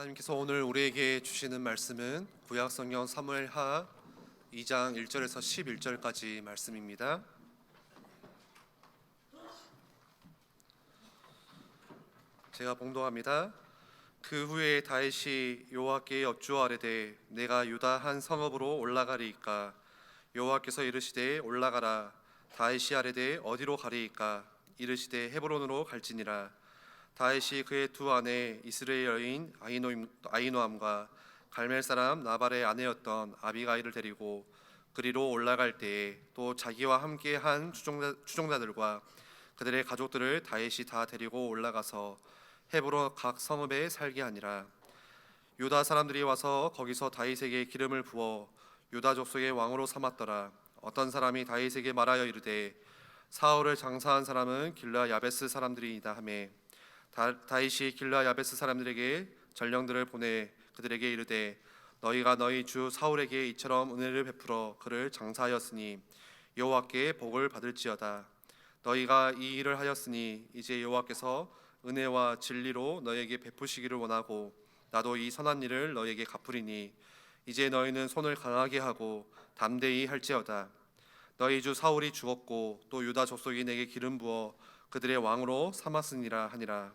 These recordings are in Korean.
하나님께서 오늘 우리에게 주시는 말씀은 구약성경 사무엘하 2장 1절에서 11절까지 말씀입니다. 제가 봉독합니다. 그 후에 다윗이 여호와께 여쭈아뢰되 내가 유다 한 성읍으로 올라가리이까? 여호와께서 이르시되 올라가라. 다윗이 아뢰되 어디로 가리이까? 이르시되 헤브론으로 갈지니라. 다윗이 그의 두 아내 이스라엘 여인 아히노암과 갈멜 사람 나발의 아내였던 아비가일을 데리고 그리로 올라갈 때에 또 자기와 함께 한 추종자들과 그들의 가족들을 다윗이 다 데리고 올라가서 헤브론 각 성읍에 살게 하니라. 유다 사람들이 와서 거기서 다윗에게 기름을 부어 유다 족속의 왕으로 삼았더라. 어떤 사람이 다윗에게 말하여 이르되 사울을 장사한 사람은 길르앗 야베스 사람들이이다 하매 다윗이 길르앗 야베스 사람들에게 전령들을 보내 그들에게 이르되 너희가 너희 주 사울에게 이처럼 은혜를 베풀어 그를 장사하였으니 여호와께 복을 받을지어다. 너희가 이 일을 하였으니 이제 여호와께서 은혜와 진리로 너희에게 베푸시기를 원하고 나도 이 선한 일을 너희에게 갚으리니 이제 너희는 손을 강하게 하고 담대히 할지어다. 너희 주 사울이 죽었고 또 유다 족속이 내게 기름 부어 그들의 왕으로 삼았으니라 하니라.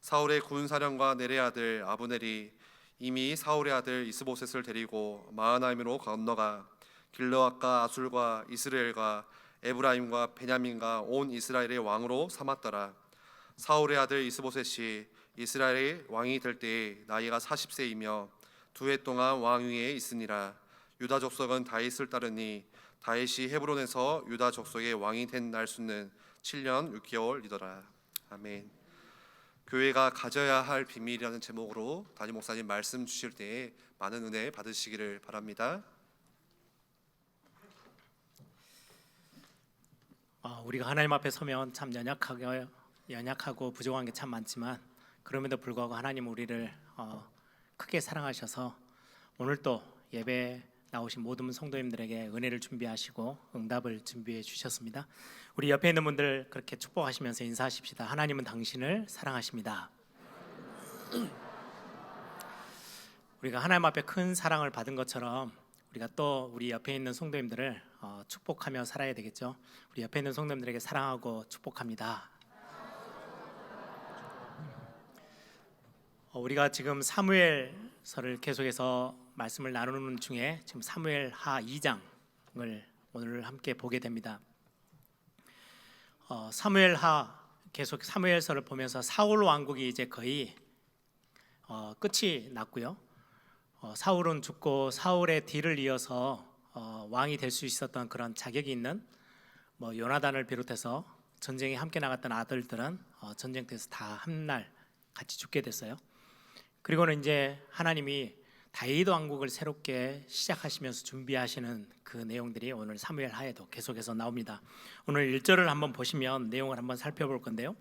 사울의 군사령과 넬의 아들 아브넬이 이미 사울의 아들 이스보셋을 데리고 마하나임으로 건너가 길르앗과 아술과 이스라엘과 에브라임과 베냐민과 온 이스라엘의 왕으로 삼았더라. 사울의 아들 이스보셋이 이스라엘의 왕이 될 때에 나이가 40세이며 2해 동안 왕 위에 있으니라. 유다 족속은 다윗을 따르니 다윗이 헤브론에서 유다 족속의 왕이 된 날 수는 7년 6개월이더라. 아멘. 교회가 가져야 할 비밀이라는 제목으로 담임 목사님 말씀 주실 때에 많은 은혜 받으시기를 바랍니다. 우리가 하나님 앞에 서면 참 연약하고 부족한 게 참 많지만 그럼에도 불구하고 하나님 우리를 크게 사랑하셔서 오늘 또 예배 나오신 모든 성도님들에게 은혜를 준비하시고 응답을 준비해 주셨습니다. 우리 옆에 있는 분들 그렇게 축복하시면서 인사하십시다. 하나님은 당신을 사랑하십니다. 우리가 하나님 앞에 큰 사랑을 받은 것처럼 우리가 또 우리 옆에 있는 성도님들을 축복하며 살아야 되겠죠. 우리 옆에 있는 성도님들에게 사랑하고 축복합니다. 우리가 지금 사무엘서를 계속해서 말씀을 나누는 중에 지금 사무엘하 2장을 오늘 함께 보게 됩니다. 계속 사무엘서를 보면서 사울 왕국이 이제 거의 끝이 났고요. 사울은 죽고 사울의 뒤를 이어서 왕이 될 수 있었던 그런 자격이 있는 요나단을 비롯해서 전쟁에 함께 나갔던 아들들은 전쟁터에서 다 한 날 같이 죽게 됐어요. 그리고는 이제 하나님이 다윗 왕국을 새롭게 시작하시면서 준비하시는 그 내용들이 오늘 사무엘하에도 계속해서 나옵니다. 오늘 1절을 한번 보시면 내용을 한번 살펴볼 건데요.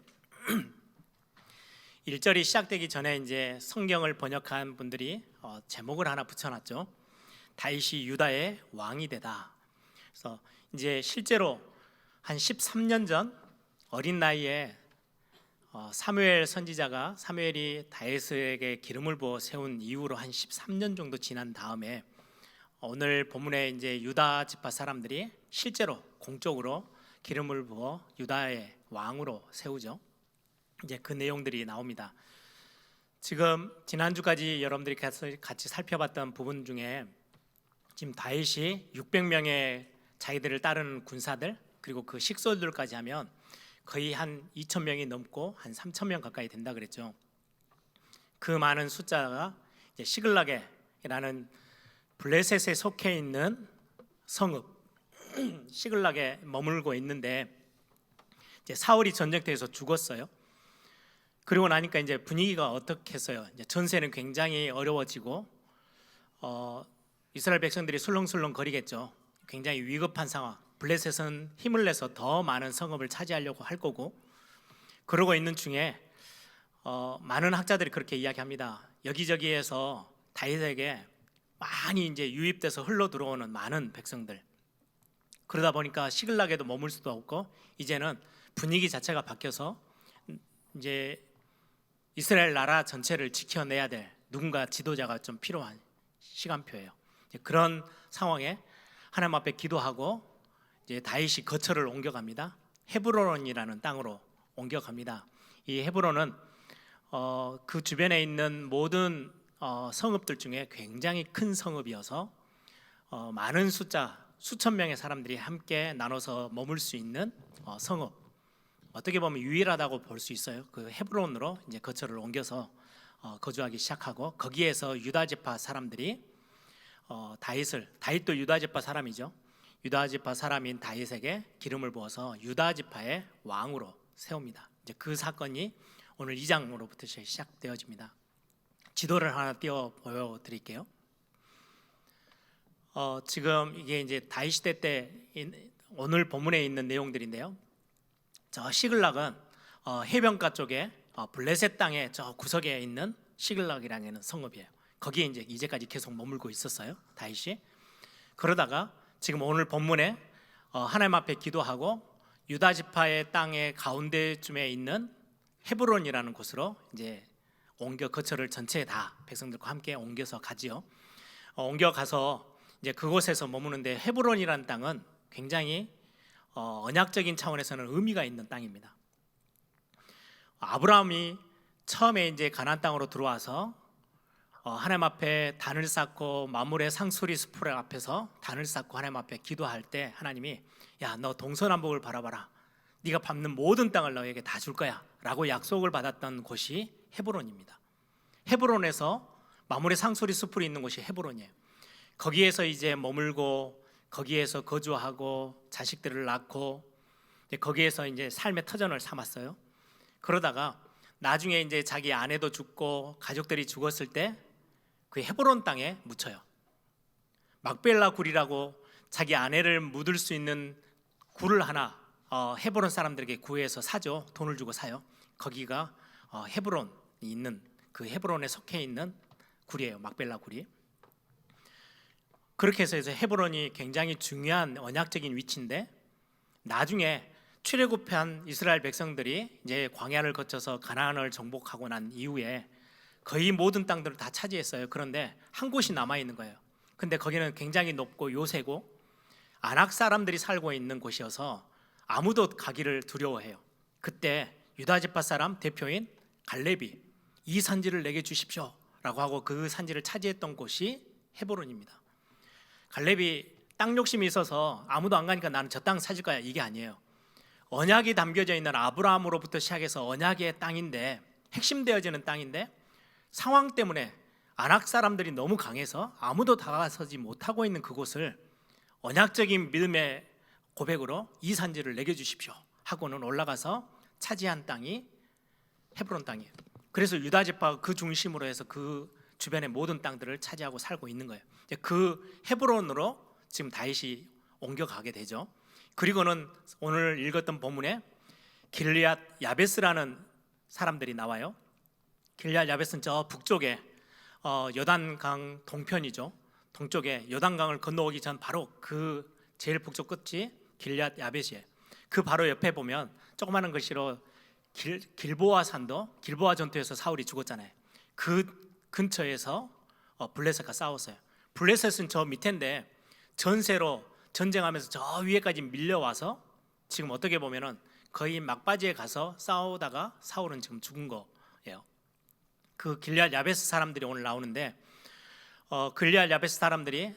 1절이 시작되기 전에 이제 성경을 번역한 분들이 제목을 하나 붙여놨죠. 다윗이 유다의 왕이 되다. 그래서 이제 실제로 한 13년 전 어린 나이에 사무엘 선지자가 사무엘이 다윗에게 기름을 부어 세운 이후로 한 13년 정도 지난 다음에 오늘 본문에 이제 유다 지파 사람들이 실제로 공적으로 기름을 부어 유다의 왕으로 세우죠. 이제 그 내용들이 나옵니다. 지금 지난주까지 여러분들이 같이 살펴봤던 부분 중에 지금 다윗이 600명의 자기들을 따르는 군사들 그리고 그 식솔들까지 하면 거의 한 2,000명이 넘고 한 3,000명 가까이 된다 그랬죠. 그 많은 숫자가 이제 시글락이라는 블레셋에 속해 있는 성읍 시글락에 머물고 있는데 이제 사울이 전쟁터에서 죽었어요. 그리고 나니까 이제 분위기가 어떻겠어요? 이제 전세는 굉장히 어려워지고 이스라엘 백성들이 술렁술렁 거리겠죠. 굉장히 위급한 상황. 블레셋은 힘을 내서 더 많은 성읍을 차지하려고 할 거고 그러고 있는 중에 많은 학자들이 그렇게 이야기합니다. 여기저기에서 다윗에게 많이 이제 유입돼서 흘러 들어오는 많은 백성들 그러다 보니까 시글락에도 머물 수도 없고 이제는 분위기 자체가 바뀌어서 이제 이스라엘 나라 전체를 지켜내야 될 누군가 지도자가 좀 필요한 시간표예요. 이제 그런 상황에 하나님 앞에 기도하고 이제 다윗이 거처를 옮겨갑니다. 헤브론이라는 땅으로 옮겨갑니다. 이 헤브론은 그 주변에 있는 모든 성읍들 중에 굉장히 큰 성읍이어서 많은 수천 명의 사람들이 함께 나눠서 머물 수 있는 성읍, 어떻게 보면 유일하다고 볼 수 있어요. 그 헤브론으로 이제 거처를 옮겨서 거주하기 시작하고, 거기에서 유다 지파 사람들이 다윗도 유다 지파 사람이죠. 유다 지파 사람인 다윗에게 기름을 부어서 유다 지파의 왕으로 세웁니다. 이제 그 사건이 오늘 2장으로부터 시작되어집니다. 지도를 하나 띄워 보여드릴게요. 지금 이게 이제 다윗 시대 때 오늘 본문에 있는 내용들인데요. 저 시글락은 해변가 쪽에 블레셋 땅의 저 구석에 있는 시글락이라는 성읍이에요. 거기에 이제 이제까지 계속 머물고 있었어요, 다윗이. 그러다가 지금 오늘 본문에 하나님 앞에 기도하고 유다 지파의 땅의 가운데쯤에 있는 헤브론이라는 곳으로 이제 옮겨 거처를 전체 다 백성들과 함께 옮겨서 가지요. 옮겨가서 이제 그곳에서 머무는데, 헤브론이라는 땅은 굉장히 언약적인 차원에서는 의미가 있는 땅입니다. 아브라함이 처음에 이제 가나안 땅으로 들어와서 하나님 앞에 단을 쌓고 마물의 상수리 숲을 앞에서 단을 쌓고 하나님 앞에 기도할 때 하나님이 야, 너 동서남북을 바라봐라, 네가 밟는 모든 땅을 너에게 다 줄 거야 라고 약속을 받았던 곳이 헤브론입니다. 헤브론에서 마물의 상수리 숲이 있는 곳이 헤브론이에요. 거기에서 이제 머물고 거기에서 거주하고 자식들을 낳고 거기에서 이제 삶의 터전을 삼았어요. 그러다가 나중에 이제 자기 아내도 죽고 가족들이 죽었을 때 그 헤브론 땅에 묻혀요. 막벨라 굴이라고 자기 아내를 묻을 수 있는 굴을 하나 헤브론 사람들에게 구해서 사죠. 돈을 주고 사요. 거기가 헤브론이 있는, 그 헤브론에 속해 있는 굴이에요. 막벨라 굴이. 그렇게 해서 헤브론이 굉장히 중요한 언약적인 위치인데, 나중에 출애굽한 이스라엘 백성들이 이제 광야를 거쳐서 가나안을 정복하고 난 이후에 거의 모든 땅들을 다 차지했어요. 그런데 한 곳이 남아 있는 거예요. 근데 거기는 굉장히 높고 요새고 아낙 사람들이 살고 있는 곳이어서 아무도 가기를 두려워해요. 그때 유다 지파 사람 대표인 갈렙이 이 산지를 내게 주십시오라고 하고 그 산지를 차지했던 곳이 헤브론입니다. 갈렙이 땅 욕심이 있어서 아무도 안 가니까 나는 저 땅 사줄 거야, 이게 아니에요. 언약이 담겨져 있는 아브라함으로부터 시작해서 언약의 땅인데, 핵심되어지는 땅인데 상황 때문에 아낙 사람들이 너무 강해서 아무도 다가서지 못하고 있는 그곳을 언약적인 믿음의 고백으로 이 산지를 내게 주십시오 하고는 올라가서 차지한 땅이 헤브론 땅이에요. 그래서 유다 지파 그 중심으로 해서 그 주변의 모든 땅들을 차지하고 살고 있는 거예요. 그 헤브론으로 지금 다윗이 옮겨가게 되죠. 그리고는 오늘 읽었던 본문에 길리앗 야베스라는 사람들이 나와요. 길리앗 야베스는 저 북쪽에 요단강 동편이죠. 동쪽에 요단강을 건너오기 전 바로 그 제일 북쪽 끝이 길리앗 야벳이에요. 그 바로 옆에 보면 조그마한 글씨로 길보아 산도, 길보아 전투에서 사울이 죽었잖아요. 그 근처에서 블레셋과 싸웠어요. 블레셋은 저 밑인데 전세로 전쟁하면서 저 위에까지 밀려와서 지금 어떻게 보면은 거의 막바지에 가서 싸우다가 사울은 지금 죽은 거예요. 그 길리앗 야베스 사람들이 오늘 나오는데, 길리앗 야베스 사람들이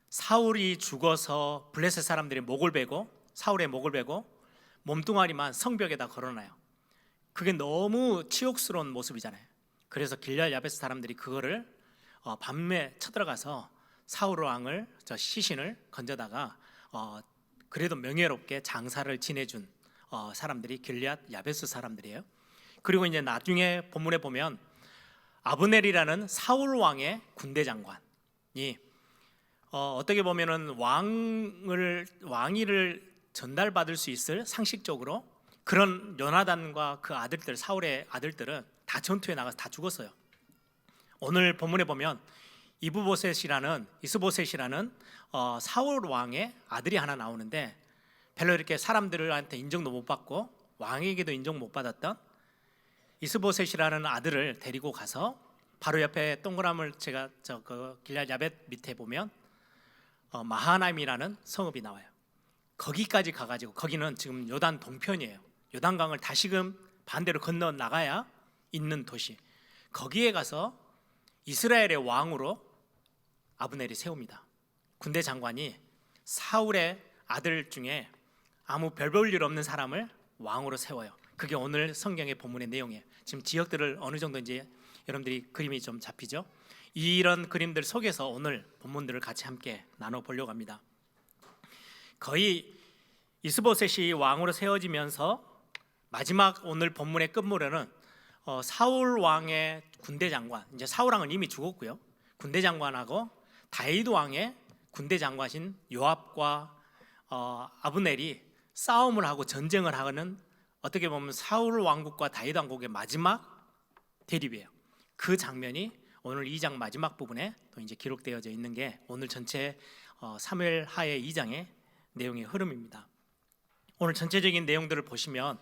사울이 죽어서 블레셋 사람들이 목을 베고, 사울의 목을 베고 몸뚱아리만 성벽에다 걸어놔요. 그게 너무 치욕스러운 모습이잖아요. 그래서 길리앗 야베스 사람들이 그거를 밤에 쳐들어가서 사울 왕을, 저 시신을 건져다가 그래도 명예롭게 장사를 지내준 사람들이 길리앗 야베스 사람들이에요. 그리고 이제 나중에 본문에 보면 아브넬이라는 사울 왕의 군대 장관이 어떻게 보면은 왕위를 전달받을 수 있을 상식적으로 그런 요나단과 그 아들들, 사울의 아들들은 다 전투에 나가서 다 죽었어요. 오늘 본문에 보면 이스보셋이라는 사울 왕의 아들이 하나 나오는데, 별로 이렇게 사람들한테 인정도 못 받고 왕에게도 인정 못 받았던 이스보셋이라는 아들을 데리고 가서 바로 옆에 동그라미를 제가 그 길앗 야벳 밑에 보면 마하나임이라는 성읍이 나와요. 거기까지 가가지고 거기는 지금 요단 동편이에요. 요단강을 다시금 반대로 건너 나가야 있는 도시. 거기에 가서 이스라엘의 왕으로 아브넬이 세웁니다. 군대 장관이 사울의 아들 중에 아무 별 볼 일 없는 사람을 왕으로 세워요. 그게 오늘 성경의 본문의 내용이에요. 지금 지역들을 어느 정도 이제 여러분들이 그림이 좀 잡히죠? 이런 그림들 속에서 오늘 본문들을 같이 함께 나눠 보려고 합니다. 거의 이스보셋이 왕으로 세워지면서 마지막 오늘 본문의 끝물에는 사울 왕의 군대 장관, 이제 사울 왕은 이미 죽었고요. 군대 장관하고 다윗 왕의 군대 장관인 요압과 아브넬이 싸움을 하고 전쟁을 하는, 어떻게 보면 사울 왕국과 다윗 왕국의 마지막 대립이에요. 그 장면이 오늘 2장 마지막 부분에 또 이제 기록되어져 있는 게 오늘 전체 사무엘 하의 2장의 내용의 흐름입니다. 오늘 전체적인 내용들을 보시면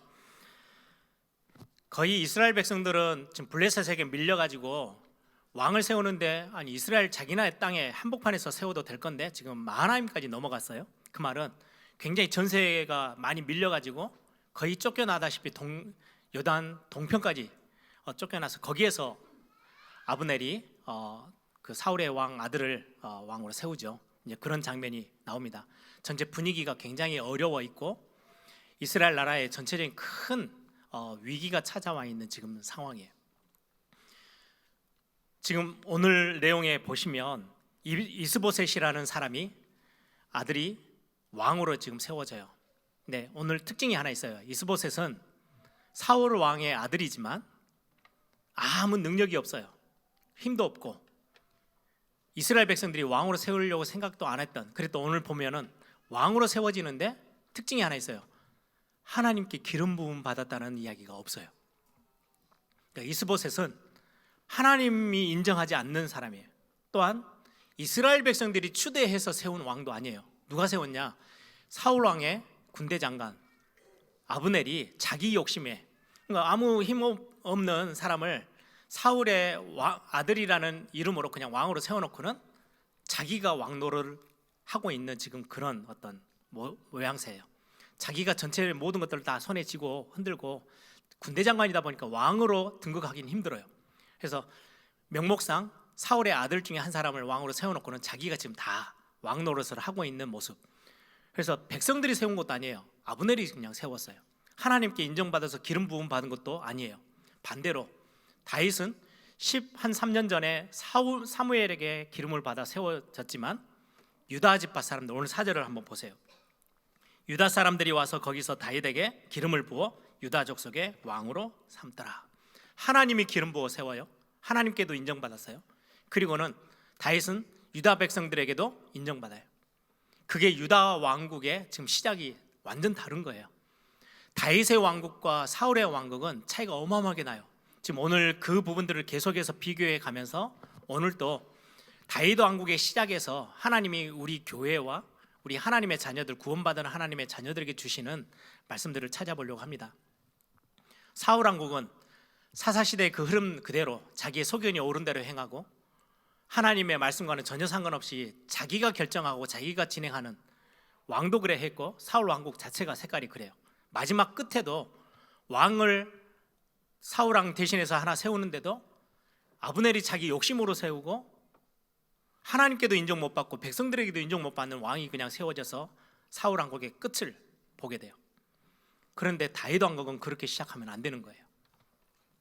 거의 이스라엘 백성들은 지금 블레셋에게 밀려가지고 왕을 세우는데, 아니 이스라엘 자기네 땅에 한복판에서 세워도 될 건데 지금 마하나임까지 넘어갔어요. 그 말은 굉장히 전세가 많이 밀려가지고 거의 쫓겨나다시피 요단 동편까지 쫓겨나서 거기에서 아브넬이 그 사울의 왕 아들을 왕으로 세우죠. 이제 그런 장면이 나옵니다. 전체 분위기가 굉장히 어려워 있고 이스라엘 나라의 전체적인 큰 위기가 찾아와 있는 지금 상황이에요. 지금 오늘 내용에 보시면 이스보셋이라는 사람이 아들이 왕으로 지금 세워져요. 네, 오늘 특징이 하나 있어요. 이스보셋은 사울 왕의 아들이지만 아무 능력이 없어요. 힘도 없고 이스라엘 백성들이 왕으로 세우려고 생각도 안 했던, 그래도 오늘 보면은 왕으로 세워지는데 특징이 하나 있어요. 하나님께 기름 부음 받았다는 이야기가 없어요. 그러니까 이스보셋은 하나님이 인정하지 않는 사람이에요. 또한 이스라엘 백성들이 추대해서 세운 왕도 아니에요. 누가 세웠냐? 사울 왕의 군대 장관 아브넬이 자기 욕심에, 그러니까 아무 힘 없는 사람을 사울의 아들이라는 이름으로 그냥 왕으로 세워놓고는 자기가 왕노를 하고 있는 지금 그런 어떤 모양새예요. 자기가 전체 모든 것들을 다 손에 쥐고 흔들고, 군대 장관이다 보니까 왕으로 등극하기는 힘들어요. 그래서 명목상 사울의 아들 중에 한 사람을 왕으로 세워놓고는 자기가 지금 다 왕 노릇을 하고 있는 모습. 그래서 백성들이 세운 것도 아니에요. 아브넬이 그냥 세웠어요. 하나님께 인정받아서 기름 부음 받은 것도 아니에요. 반대로 다윗은 13년 전에 사무엘에게 기름을 받아 세워졌지만 유다 지파 사람들, 오늘 4절을 한번 보세요. 유다 사람들이 와서 거기서 다윗에게 기름을 부어 유다 족속의 왕으로 삼더라. 하나님이 기름 부어 세워요. 하나님께도 인정받았어요. 그리고는 다윗은 유다 백성들에게도 인정받아요. 그게 유다 왕국의 지금 시작이 완전 다른 거예요. 다윗의 왕국과 사울의 왕국은 차이가 어마어마하게 나요. 지금 오늘 그 부분들을 계속해서 비교해 가면서 오늘 또 다윗 왕국의 시작에서 하나님이 우리 교회와 우리 하나님의 자녀들, 구원받은 하나님의 자녀들에게 주시는 말씀들을 찾아보려고 합니다. 사울 왕국은 사사시대의 그 흐름 그대로 자기의 소견이 옳은 대로 행하고 하나님의 말씀과는 전혀 상관없이 자기가 결정하고 자기가 진행하는, 왕도 그래 했고 사울 왕국 자체가 색깔이 그래요. 마지막 끝에도 왕을 사울 왕 대신해서 하나 세우는데도 아브넬이 자기 욕심으로 세우고 하나님께도 인정 못 받고 백성들에게도 인정 못 받는 왕이 그냥 세워져서 사울 왕국의 끝을 보게 돼요. 그런데 다윗 왕국은 그렇게 시작하면 안 되는 거예요.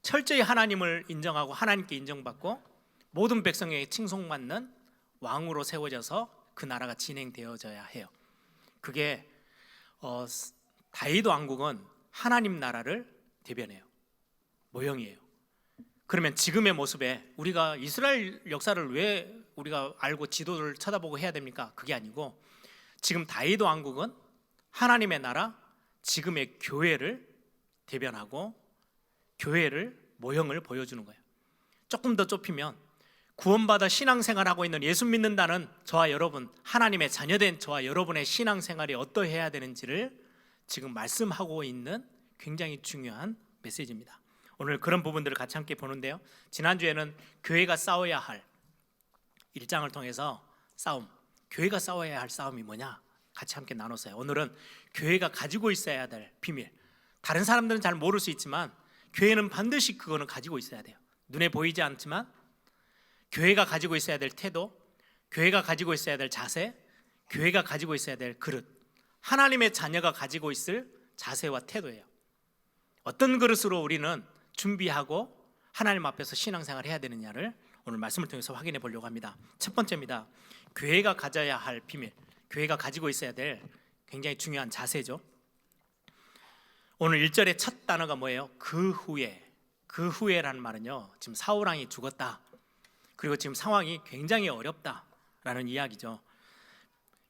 철저히 하나님을 인정하고 하나님께 인정받고 모든 백성에게 칭송받는 왕으로 세워져서 그 나라가 진행되어져야 해요. 그게 다윗 왕국은 하나님 나라를 대변해요. 모형이에요. 그러면 지금의 모습에 우리가 이스라엘 역사를 왜 우리가 알고 지도를 쳐다보고 해야 됩니까? 그게 아니고 지금 다윗 왕국은 하나님의 나라, 지금의 교회를 대변하고 교회를 모형을 보여주는 거예요. 조금 더 좁히면 구원받아 신앙생활하고 있는, 예수 믿는다는 저와 여러분, 하나님의 자녀된 저와 여러분의 신앙생활이 어떠해야 되는지를 지금 말씀하고 있는 굉장히 중요한 메시지입니다. 오늘 그런 부분들을 같이 함께 보는데요. 지난주에는 교회가 싸워야 할 1장을 통해서 싸움, 교회가 싸워야 할 싸움이 뭐냐 같이 함께 나눴어요. 오늘은 교회가 가지고 있어야 될 비밀, 다른 사람들은 잘 모를 수 있지만 교회는 반드시 그거는 가지고 있어야 돼요. 눈에 보이지 않지만 교회가 가지고 있어야 될 태도, 교회가 가지고 있어야 될 자세, 교회가 가지고 있어야 될 그릇, 하나님의 자녀가 가지고 있을 자세와 태도예요. 어떤 그릇으로 우리는 준비하고 하나님 앞에서 신앙생활을 해야 되느냐를 오늘 말씀을 통해서 확인해 보려고 합니다. 첫 번째입니다. 교회가 가져야 할 비밀, 교회가 가지고 있어야 될 굉장히 중요한 자세죠. 오늘 1절의 첫 단어가 뭐예요? 그 후에. 그 후에라는 말은요, 지금 사울 왕이 죽었다, 그리고 지금 상황이 굉장히 어렵다라는 이야기죠.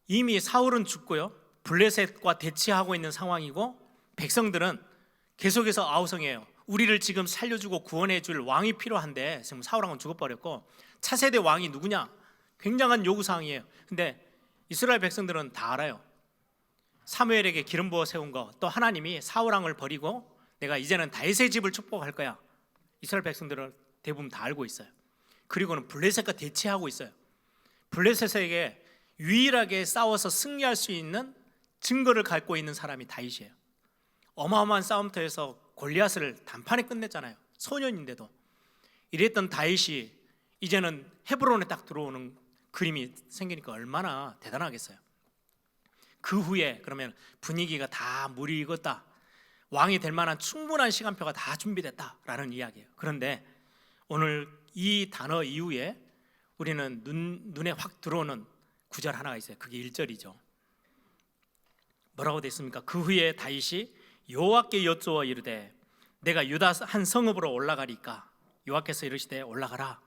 이미 사울은 죽고요, 블레셋과 대치하고 있는 상황이고 백성들은 계속해서 아우성이에요. 우리를 지금 살려주고 구원해 줄 왕이 필요한데 지금 사울 왕은 죽어버렸고 차세대 왕이 누구냐? 굉장한 요구사항이에요. 근데 이스라엘 백성들은 다 알아요. 사무엘에게 기름 부어 세운 거, 또 하나님이 사울 왕을 버리고 내가 이제는 다윗의 집을 축복할 거야. 이스라엘 백성들은 대부분 다 알고 있어요. 그리고는 블레셋과 대치하고 있어요. 블레셋에게 유일하게 싸워서 승리할 수 있는 증거를 갖고 있는 사람이 다윗이에요. 어마어마한 싸움터에서 골리앗을 단판에 끝냈잖아요. 소년인데도. 이랬던 다윗이 이제는 헤브론에 딱 들어오는 그림이 생기니까 얼마나 대단하겠어요. 그 후에 그러면 분위기가 다 물이 익었다, 왕이 될 만한 충분한 시간표가 다 준비됐다라는 이야기예요. 그런데 오늘 이 단어 이후에 우리는 눈에 확 들어오는 구절 하나가 있어요. 그게 1절이죠. 뭐라고 되어 있습니까? 그 후에 다윗이 여호와께 여쭈어 이르되 내가 유다 한 성읍으로 올라가리까. 여호와께서 이르시되 올라가라.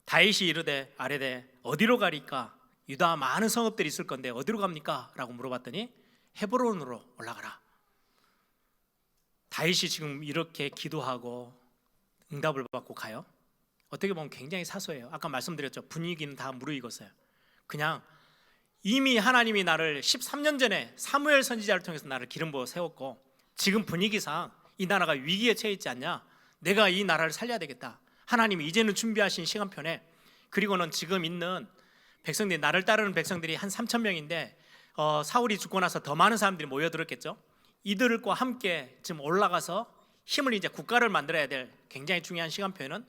다윗이 이르되 아뢰되 어디로 가리까? 유다 많은 성읍들이 있을 건데 어디로 갑니까? 라고 물어봤더니 헤브론으로 올라가라. 다윗이 지금 이렇게 기도하고 응답을 받고 가요? 어떻게 보면 굉장히 사소해요. 아까 말씀드렸죠. 분위기는 다 무르익었어요. 그냥 이미 하나님이 나를 13년 전에 사무엘 선지자를 통해서 나를 기름 부어 세웠고 지금 분위기상 이 나라가 위기에 처해 있지 않냐? 내가 이 나라를 살려야 되겠다. 하나님이 이제는 준비하신 시간표네. 그리고는 지금 있는 백성들이, 나를 따르는 백성들이 한 3천 명인데 사울이 죽고 나서 더 많은 사람들이 모여들었겠죠. 이들과 함께 지금 올라가서 힘을 이제 국가를 만들어야 될 굉장히 중요한 시간표에는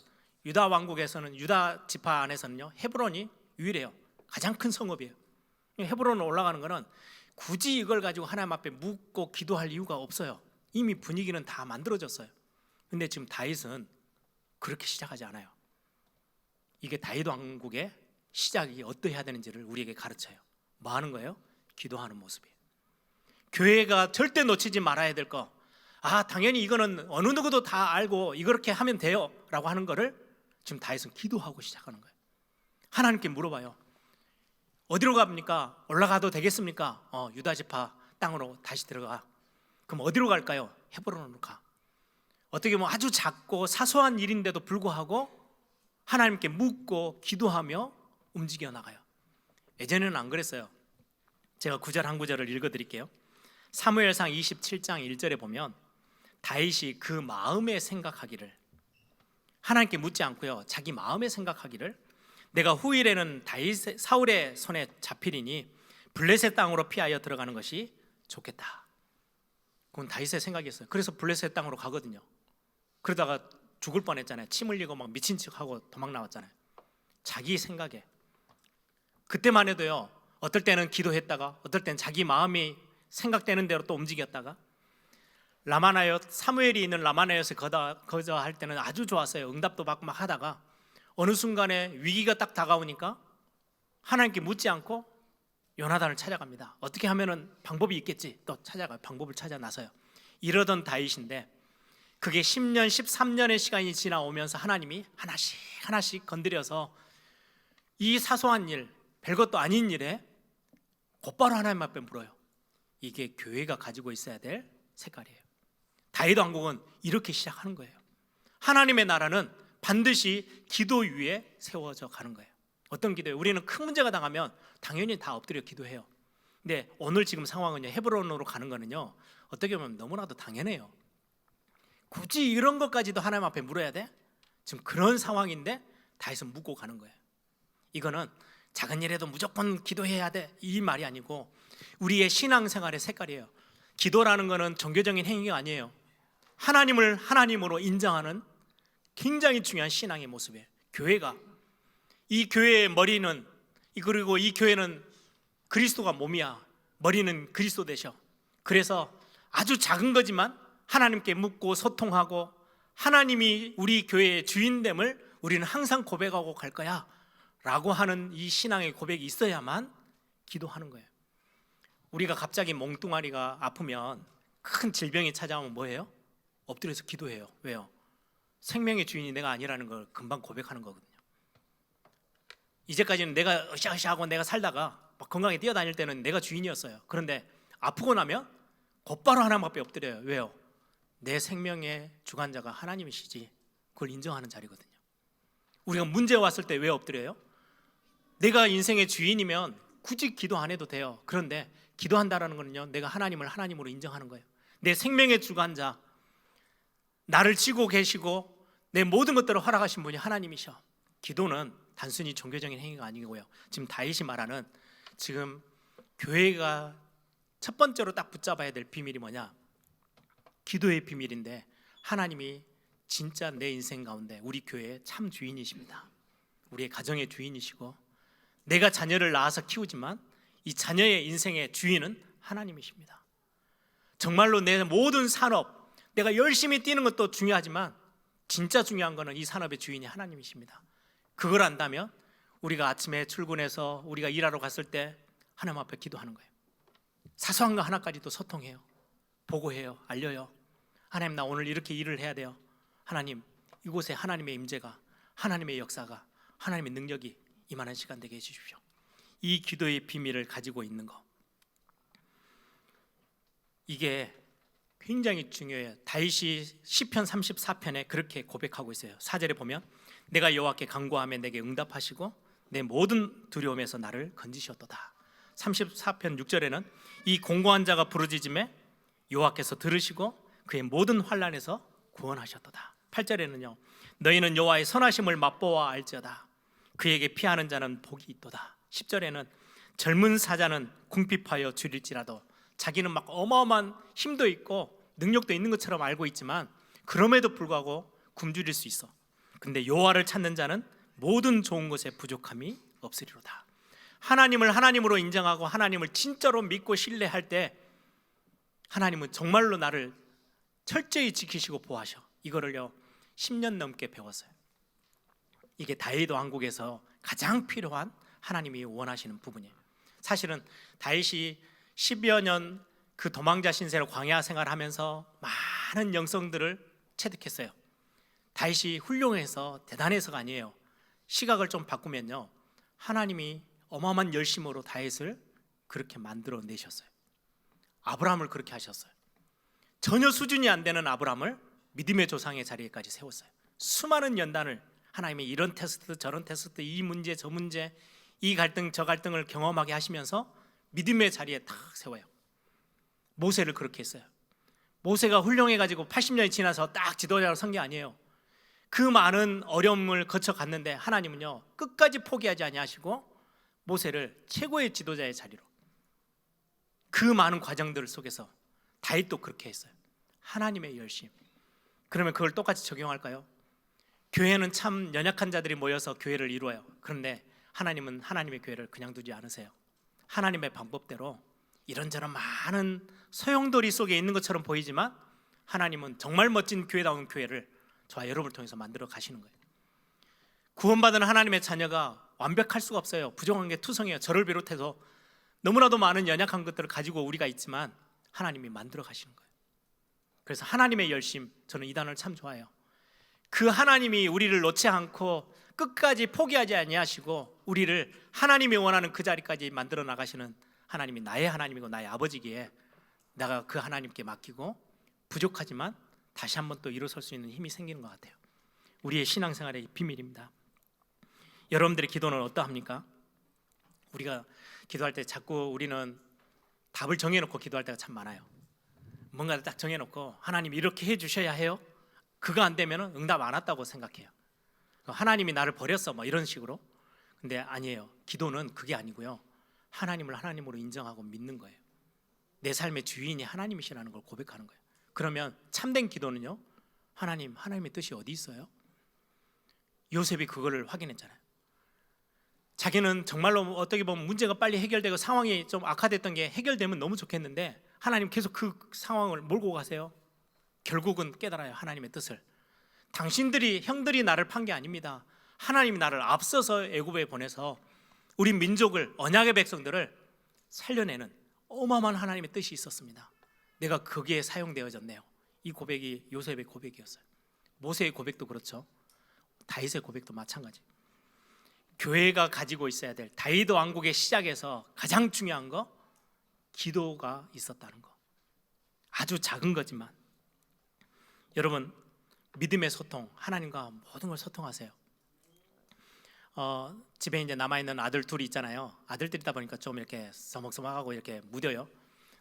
유다 왕국에서는, 유다 지파 안에서는요, 헤브론이 유일해요. 가장 큰 성읍이에요. 헤브론으로 올라가는 거는 굳이 이걸 가지고 하나님 앞에 묻고 기도할 이유가 없어요. 이미 분위기는 다 만들어졌어요. 근데 지금 다윗은 그렇게 시작하지 않아요. 이게 다윗 왕국의 시작이 어떠해야 되는지를 우리에게 가르쳐요. 뭐 하는 거예요? 기도하는 모습이에요. 교회가 절대 놓치지 말아야 될 거, 당연히 이거는 어느 누구도 다 알고 이렇게 하면 돼요 라고 하는 거를 지금 다윗은 기도하고 시작하는 거예요. 하나님께 물어봐요. 어디로 갑니까? 올라가도 되겠습니까? 유다 지파 땅으로 다시 들어가. 그럼 어디로 갈까요? 헤브론으로 가. 어떻게 보면 아주 작고 사소한 일인데도 불구하고 하나님께 묻고 기도하며 움직여 나가요. 예전에는 안 그랬어요. 제가 구절 한 구절을 읽어드릴게요. 사무엘상 27장 1절에 보면 다윗이 그 마음에 생각하기를, 하나님께 묻지 않고요, 자기 마음에 생각하기를, 내가 후일에는 사울의 손에 잡히리니 블레셋 땅으로 피하여 들어가는 것이 좋겠다. 그건 다윗의 생각이었어요. 그래서 블레셋 땅으로 가거든요. 그러다가 죽을 뻔했잖아요. 침 흘리고 막 미친 척하고 도망 나왔잖아요. 자기 생각에. 그때만 해도요, 어떨 때는 기도했다가 어떨 때는 자기 마음이 생각되는 대로 또 움직였다가, 라마나옳, 사무엘이 있는 라마나옳에 거저할 때는 아주 좋았어요. 응답도 받고 막 하다가 어느 순간에 위기가 딱 다가오니까 하나님께 묻지 않고 요나단을 찾아갑니다. 어떻게 하면은 방법이 있겠지, 또 찾아가요. 방법을 찾아 나서요. 이러던 다윗인데 그게 10년, 13년의 시간이 지나오면서 하나님이 하나씩 하나씩 건드려서 이 사소한 일, 별것도 아닌 일에 곧바로 하나님 앞에 물어요. 이게 교회가 가지고 있어야 될 색깔이에요. 다윗 왕국은 이렇게 시작하는 거예요. 하나님의 나라는 반드시 기도 위에 세워져 가는 거예요. 어떤 기도예요? 우리는 큰 문제가 당하면 당연히 다 엎드려 기도해요. 근데 오늘 지금 상황은요, 헤브론으로 가는 거는요, 어떻게 보면 너무나도 당연해요. 굳이 이런 것까지도 하나님 앞에 물어야 돼? 지금 그런 상황인데 다윗은 묻고 가는 거예요. 이거는 작은 일에도 무조건 기도해야 돼 이 말이 아니고 우리의 신앙생활의 색깔이에요. 기도라는 거는 종교적인 행위가 아니에요. 하나님을 하나님으로 인정하는 굉장히 중요한 신앙의 모습이에요. 교회가, 이 교회의 머리는, 그리고 이 교회는 그리스도가 몸이야. 머리는 그리스도 되셔. 그래서 아주 작은 거지만 하나님께 묻고 소통하고 하나님이 우리 교회의 주인됨을 우리는 항상 고백하고 갈 거야 라고 하는 이 신앙의 고백이 있어야만 기도하는 거예요. 우리가 갑자기 몽뚱아리가 아프면, 큰 질병이 찾아오면 뭐예요? 엎드려서 기도해요. 왜요? 생명의 주인이 내가 아니라는 걸 금방 고백하는 거거든요. 이제까지는 내가 으쌰으쌰하고 내가 살다가 막 건강하게 뛰어다닐 때는 내가 주인이었어요. 그런데 아프고 나면 곧바로 하나님 앞에 엎드려요. 왜요? 내 생명의 주관자가 하나님이시지. 그걸 인정하는 자리거든요. 우리가 문제 왔을 때 왜 엎드려요? 내가 인생의 주인이면 굳이 기도 안 해도 돼요. 그런데 기도한다라는 거는요, 내가 하나님을 하나님으로 인정하는 거예요. 내 생명의 주관자, 나를 지고 계시고 내 모든 것들을 허락하신 분이 하나님이셔. 기도는 단순히 종교적인 행위가 아니고요, 지금 다윗이 말하는, 지금 교회가 첫 번째로 딱 붙잡아야 될 비밀이 뭐냐? 기도의 비밀인데, 하나님이 진짜 내 인생 가운데 우리 교회의 참 주인이십니다. 우리의 가정의 주인이시고 내가 자녀를 낳아서 키우지만 이 자녀의 인생의 주인은 하나님이십니다. 정말로 내 모든 산업, 내가 열심히 뛰는 것도 중요하지만 진짜 중요한 거는 이 산업의 주인이 하나님이십니다. 그걸 안다면 우리가 아침에 출근해서 우리가 일하러 갔을 때 하나님 앞에 기도하는 거예요. 사소한 거 하나까지도 소통해요. 보고해요. 알려요. 하나님, 나 오늘 이렇게 일을 해야 돼요. 하나님, 이곳에 하나님의 임재가, 하나님의 역사가, 하나님의 능력이 임하는 시간 되게 해주십시오. 이 기도의 비밀을 가지고 있는 거, 이게 굉장히 중요해요. 다윗이 시편 34편에 그렇게 고백하고 있어요. 4절에 보면, 내가 여호와께 간구하며 내게 응답하시고 내 모든 두려움에서 나를 건지셨도다. 34편 6절에는 이 공고한 자가 부르짖음에 여호와께서 들으시고 그의 모든 환난에서 구원하셨도다. 8절에는요, 너희는 여호와의 선하심을 맛보아 알지어다. 그에게 피하는 자는 복이 있도다. 10절에는 젊은 사자는 궁핍하여 줄일지라도, 자기는 막 어마어마한 힘도 있고 능력도 있는 것처럼 알고 있지만 그럼에도 불구하고 굶주릴 수 있어. 근데 여호와를 찾는 자는 모든 좋은 것에 부족함이 없으리로다. 하나님을 하나님으로 인정하고 하나님을 진짜로 믿고 신뢰할 때 하나님은 정말로 나를 철저히 지키시고 보호하셔. 이거를요 10년 넘게 배웠어요. 이게 다윗 왕국에서 가장 필요한 하나님이 원하시는 부분이에요. 사실은 다윗이 10여 년 그 도망자 신세로 광야 생활하면서 많은 영성들을 체득했어요. 다윗이 훌륭해서 대단해서가 아니에요. 시각을 좀 바꾸면요, 하나님이 어마어마한 열심으로 다윗을 그렇게 만들어 내셨어요. 아브라함을 그렇게 하셨어요. 전혀 수준이 안 되는 아브라함을 믿음의 조상의 자리에까지 세웠어요. 수많은 연단을, 하나님이 이런 테스트 저런 테스트, 이 문제 저 문제, 이 갈등 저 갈등을 경험하게 하시면서 믿음의 자리에 탁 세워요. 모세를 그렇게 했어요. 모세가 훌륭해가지고 80년이 지나서 딱 지도자로 선 게 아니에요. 그 많은 어려움을 거쳐갔는데 하나님은요 끝까지 포기하지 아니하시고 모세를 최고의 지도자의 자리로, 그 많은 과정들 속에서 다윗도 그렇게 했어요. 하나님의 열심. 그러면 그걸 똑같이 적용할까요? 교회는 참 연약한 자들이 모여서 교회를 이루어요. 그런데 하나님은 하나님의 교회를 그냥 두지 않으세요. 하나님의 방법대로 이런저런 많은 소용돌이 속에 있는 것처럼 보이지만 하나님은 정말 멋진 교회다운 교회를 저와 여러분을 통해서 만들어 가시는 거예요. 구원받은 하나님의 자녀가 완벽할 수가 없어요. 부족한 게 투성이에요. 저를 비롯해서 너무나도 많은 연약한 것들을 가지고 우리가 있지만 하나님이 만들어 가시는 거예요. 그래서 하나님의 열심, 저는 이 단어를 참 좋아해요. 그 하나님이 우리를 놓지 않고 끝까지 포기하지 아니하시고 우리를 하나님이 원하는 그 자리까지 만들어 나가시는 하나님이 나의 하나님이고 나의 아버지기에 내가 그 하나님께 맡기고 부족하지만 다시 한번 또 일어설 수 있는 힘이 생기는 것 같아요. 우리의 신앙생활의 비밀입니다. 여러분들의 기도는 어떠합니까? 우리가 기도할 때 자꾸 우리는 답을 정해놓고 기도할 때가 참 많아요. 뭔가를 딱 정해놓고 하나님 이렇게 해주셔야 해요 그거 안 되면 응답 안 왔다고 생각해요. 하나님이 나를 버렸어 뭐 이런 식으로. 근데 아니에요. 기도는 그게 아니고요. 하나님을 하나님으로 인정하고 믿는 거예요. 내 삶의 주인이 하나님이시라는 걸 고백하는 거예요. 그러면 참된 기도는요, 하나님의 뜻이 어디 있어요? 요셉이 그거를 확인했잖아요. 자기는 정말로 어떻게 보면 문제가 빨리 해결되고 상황이 좀 악화됐던 게 해결되면 너무 좋겠는데 하나님 계속 그 상황을 몰고 가세요. 결국은 깨달아요. 하나님의 뜻을. 당신들이 형들이 나를 판 게 아닙니다. 하나님이 나를 앞서서 애굽에 보내서 우리 민족을, 언약의 백성들을 살려내는 어마어마한 하나님의 뜻이 있었습니다. 내가 거기에 사용되어졌네요. 이 고백이 요셉의 고백이었어요. 모세의 고백도 그렇죠. 다윗의 고백도 마찬가지. 교회가 가지고 있어야 될 다윗 왕국의 시작에서 가장 중요한 거, 기도가 있었다는 거. 아주 작은 거지만 여러분, 믿음의 소통, 하나님과 모든 걸 소통하세요. 집에 이제 남아있는 아들 둘이 있잖아요. 아들들이다 보니까 좀 이렇게 서먹서먹하고 이렇게 무뎌요.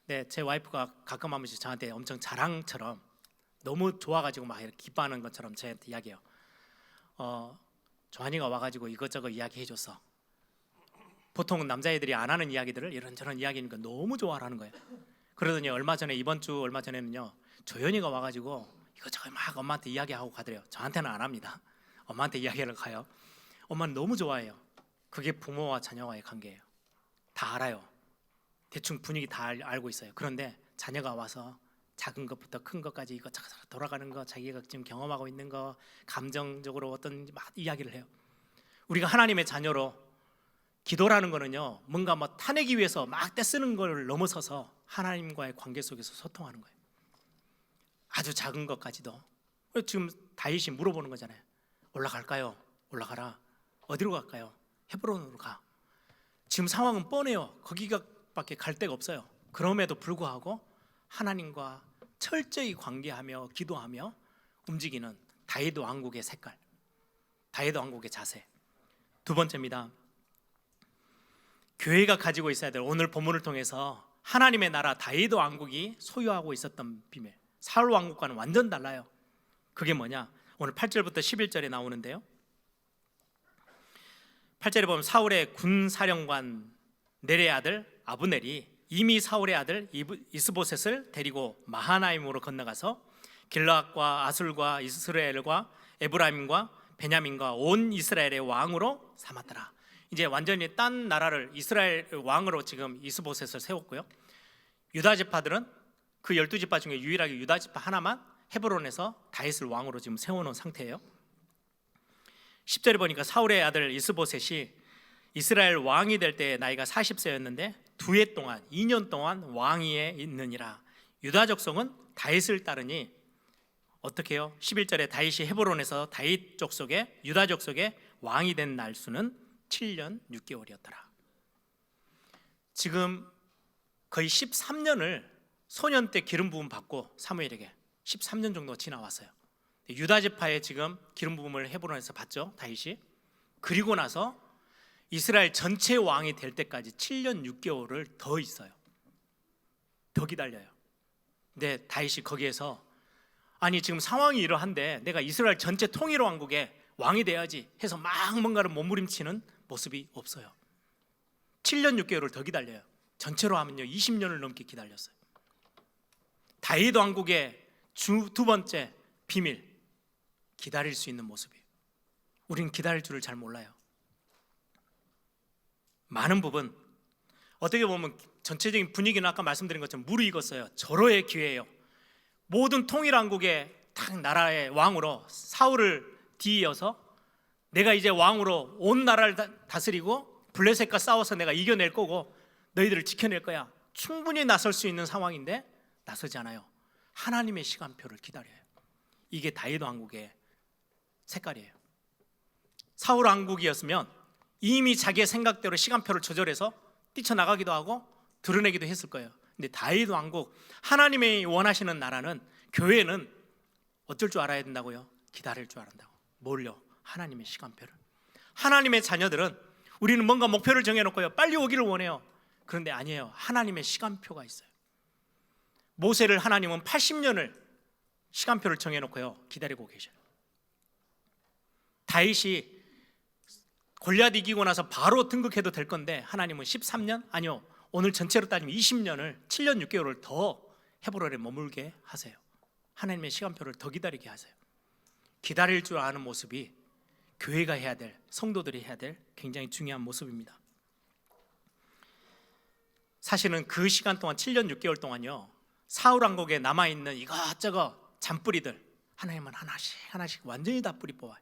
근데 제 와이프가 가끔 한 번씩 저한테 엄청 자랑처럼 너무 좋아가지고 막 이렇게 기뻐하는 것처럼 저한테 이야기해요. 조한이가 와가지고 이것저것 이야기해줬어. 보통은 남자애들이 안 하는 이야기들을 이런저런 이야기하니까 너무 좋아하는 거예요. 그러더니 이번 주 얼마 전에는요, 조연이가 와가지고 이것저것 막 엄마한테 이야기하고 가더래요. 저한테는 안 합니다. 엄마한테 이야기를 가요. 엄마는 너무 좋아해요. 그게 부모와 자녀와의 관계예요. 다 알아요. 대충 분위기 다 알고 있어요. 그런데 자녀가 와서 작은 것부터 큰 것까지 이것저것 돌아가는 거, 자기가 지금 경험하고 있는 거, 감정적으로 어떤 막 이야기를 해요. 우리가 하나님의 자녀로 기도라는 거는요, 뭔가 뭐 타내기 위해서 막 떼쓰는 걸 넘어서서 하나님과의 관계 속에서 소통하는 거예요. 아주 작은 것까지도. 지금 다윗이 물어보는 거잖아요. 올라갈까요? 올라가라. 어디로 갈까요? 헤브론으로 가. 지금 상황은 뻔해요. 거기밖에 갈 데가 없어요. 그럼에도 불구하고 하나님과 철저히 관계하며 기도하며 움직이는 다윗 왕국의 색깔, 다윗 왕국의 자세. 두 번째입니다. 교회가 가지고 있어야 될, 오늘 본문을 통해서 하나님의 나라 다윗 왕국이 소유하고 있었던 비밀, 사울 왕국과는 완전 달라요. 그게 뭐냐? 오늘 8절부터 11절에 나오는데요, 8절에 보면 사울의 군사령관 넬의 아들 아브넬이 이미 사울의 아들 이스보셋을 데리고 마하나임으로 건너가서 길르앗과 아술과 이스라엘과 에브라임과 베냐민과 온 이스라엘의 왕으로 삼았더라. 이제 완전히 딴 나라를 이스라엘 왕으로 지금 이스보셋을 세웠고요. 유다 지파들은 그 12지파 중에 유일하게 유다 지파 하나만 헤브론에서 다윗을 왕으로 지금 세워놓은 상태예요. 10절에 보니까 사울의 아들 이스보셋이 이스라엘 왕이 될 때 나이가 40세였는데 2해 동안 2년 동안 왕위에 있느니라. 유다 족속은 다윗을 따르니 어떻게 해요? 11절에 다윗이 헤브론에서 다윗 족속의 유다 족속의 왕이 된 날수는 7년 6개월이었더라. 지금 거의 13년을 소년 때 기름 부음 받고 사무엘에게 13년 정도 지나왔어요. 유다 지파에 지금 기름 부음을 헤브론에서 받죠, 다윗이. 그리고 나서 이스라엘 전체 왕이 될 때까지 7년 6개월을 더 있어요. 더 기다려요. 근데 다윗이 거기에서 아니 지금 상황이 이러한데 내가 이스라엘 전체 통일 왕국의 왕이 돼야지 해서 막 뭔가를 몸부림치는 모습이 없어요. 7년 6개월을 더 기다려요. 전체로 하면요 20년을 넘게 기다렸어요. 다윗 왕국의 두 번째 비밀, 기다릴 수 있는 모습이에요. 우리는 기다릴 줄을 잘 몰라요. 많은 부분, 어떻게 보면 전체적인 분위기는 아까 말씀드린 것처럼 무르익었어요. 절호의 기회예요. 모든 통일왕국의 딱 나라의 왕으로 사울을 뒤이어서 내가 이제 왕으로 온 나라를 다스리고 블레셋과 싸워서 내가 이겨낼 거고 너희들을 지켜낼 거야. 충분히 나설 수 있는 상황인데 나서지 않아요. 하나님의 시간표를 기다려요. 이게 다윗 왕국의 색깔이에요. 사울 왕국이었으면 이미 자기의 생각대로 시간표를 조절해서 뛰쳐나가기도 하고 드러내기도 했을 거예요. 근데 다윗 왕국, 하나님이 원하시는 나라는, 교회는 어쩔 줄 알아야 된다고요? 기다릴 줄 알아야. 뭘요? 하나님의 시간표를. 하나님의 자녀들은 우리는 뭔가 목표를 정해놓고요, 빨리 오기를 원해요. 그런데 아니에요. 하나님의 시간표가 있어요. 모세를 하나님은 80년을 시간표를 정해놓고요 기다리고 계셔요. 다윗이 골리앗 이기고 나서 바로 등극해도 될 건데 하나님은 13년? 아니요, 오늘 전체로 따지면 20년을 7년 6개월을 더 헤브론에 머물게 하세요. 하나님의 시간표를 더 기다리게 하세요. 기다릴 줄 아는 모습이 교회가 해야 될, 성도들이 해야 될 굉장히 중요한 모습입니다. 사실은 그 시간 동안 7년 6개월 동안요 사울 왕국에 남아있는 이것저것 잔뿌리들 하나님은 하나씩 하나씩 완전히 다 뿌리 뽑아요.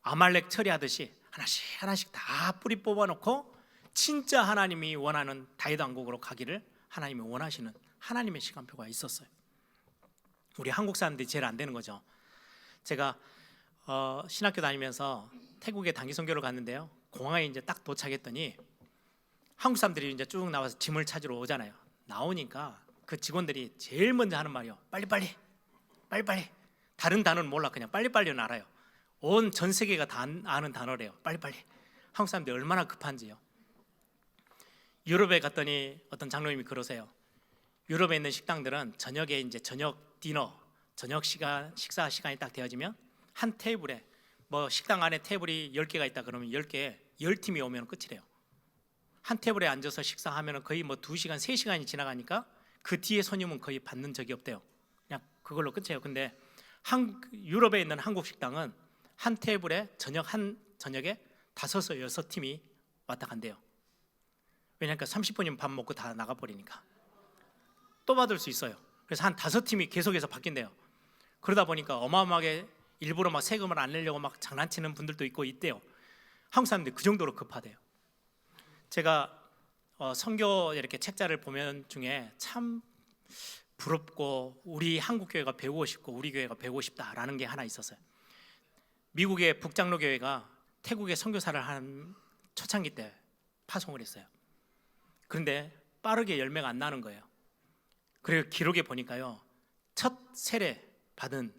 아말렉 처리하듯이 하나씩 하나씩 다 뿌리 뽑아놓고 진짜 하나님이 원하는 다윗 왕국으로 가기를 하나님이 원하시는 하나님의 시간표가 있었어요. 우리 한국 사람들이 제일 안 되는 거죠. 제가 신학교 다니면서 태국에 단기 선교를 갔는데요, 공항에 이제 딱 도착했더니 한국 사람들이 이제 쭉 나와서 짐을 찾으러 오잖아요. 나오니까 그 직원들이 제일 먼저 하는 말이요, 빨리빨리 빨리빨리. 다른 단어는 몰라, 그냥 빨리빨리는 알아요. 온 전 세계가 다 아는 단어래요, 빨리빨리. 한국 사람들이 얼마나 급한지요. 유럽에 갔더니 어떤 장로님이 그러세요. 유럽에 있는 식당들은 저녁에 이제 저녁 디너, 저녁 시간, 식사 시간이 딱 되어지면 한 테이블에 뭐 식당 안에 테이블이 10개가 있다 그러면 10개 10팀이 오면 끝이래요. 한 테이블에 앉아서 식사하면 거의 뭐 2시간, 3시간이 지나가니까 그 뒤에 손님은 거의 받는 적이 없대요. 그냥 그걸로 끝이에요. 근데 유럽에 있는 한국 식당은 한 테이블에 저녁에 5에서 6팀이 왔다 간대요. 왜냐하면 30분이면 밥 먹고 다 나가버리니까 또 받을 수 있어요. 그래서 한 5팀이 계속해서 바뀐대요. 그러다 보니까 어마어마하게 일부러 막 세금을 안 내려고 막 장난치는 분들도 있고 있대요. 한국 사람들이 그 정도로 급하대요. 제가 선교 이렇게 책자를 보면 중에 참 부럽고 우리 한국 교회가 배우고 싶고 우리 교회가 배우고 싶다라는 게 하나 있었어요. 미국의 북장로 교회가 태국에 선교사를 한 초창기 때 파송을 했어요. 그런데 빠르게 열매가 안 나는 거예요. 그리고 기록에 보니까요, 첫 세례 받은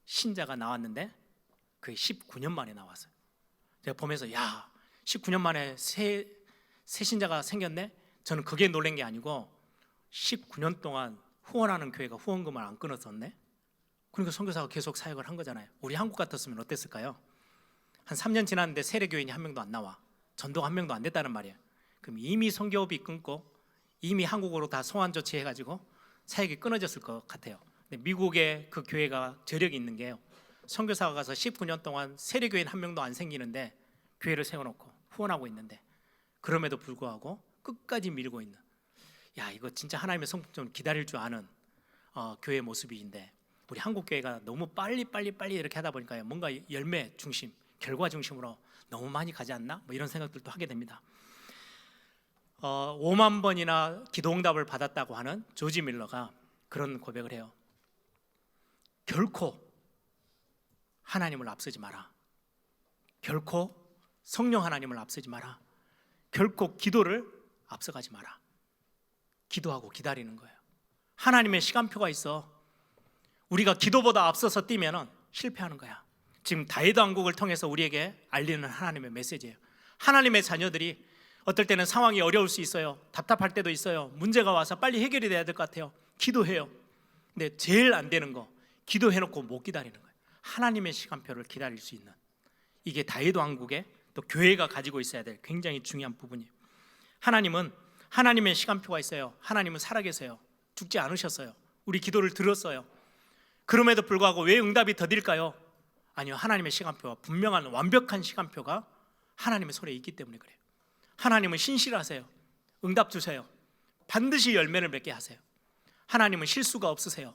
신자가 나왔는데 그게 19년 만에 나왔어요. 제가 보면서 야, 19년 만에 새 신자가 생겼네. 저는 그게 놀란 게 아니고 19년 동안 후원하는 교회가 후원금을 안 끊었었네. 그러니까 선교사가 계속 사역을 한 거잖아요. 우리 한국 같았으면 어땠을까요? 한 3년 지났는데 세례교인이 한 명도 안 나와, 전도가 한 명도 안 됐다는 말이에요. 그럼 이미 선교업이 끊고 이미 한국으로 다 송환 조치해가지고 사역이 끊어졌을 것 같아요. 근데 미국의 그 교회가 저력이 있는 게요, 선교사가 가서 19년 동안 세례교인 한 명도 안 생기는데 교회를 세워놓고 후원하고 있는데 그럼에도 불구하고 끝까지 밀고 있는, 야, 이거 진짜 하나님의 성품 좀 기다릴 줄 아는 교회의 모습인데 우리 한국 교회가 너무 빨리 이렇게 하다 보니까 뭔가 열매 중심, 결과 중심으로 너무 많이 가지 않나? 뭐 이런 생각들도 하게 됩니다. 5만 번이나 기도응답을 받았다고 하는 조지 밀러가 그런 고백을 해요. 결코 하나님을 앞서지 마라. 결코 성령 하나님을 앞서지 마라. 결코 기도를 앞서가지 마라. 기도하고 기다리는 거예요. 하나님의 시간표가 있어. 우리가 기도보다 앞서서 뛰면 실패하는 거야. 지금 다윗 왕국을 통해서 우리에게 알리는 하나님의 메시지예요. 하나님의 자녀들이 어떨 때는 상황이 어려울 수 있어요. 답답할 때도 있어요. 문제가 와서 빨리 해결이 돼야 될 것 같아요. 기도해요. 근데 제일 안 되는 거, 기도해놓고 못 기다리는 거예요. 하나님의 시간표를 기다릴 수 있는, 이게 다윗 왕국의 또 교회가 가지고 있어야 될 굉장히 중요한 부분이에요. 하나님은 하나님의 시간표가 있어요. 하나님은 살아계세요. 죽지 않으셨어요. 우리 기도를 들었어요. 그럼에도 불구하고 왜 응답이 더딜까요? 아니요, 하나님의 시간표가 분명한 완벽한 시간표가 하나님의 손에 있기 때문에 그래요. 하나님은 신실하세요. 응답 주세요. 반드시 열매를 맺게 하세요. 하나님은 실수가 없으세요.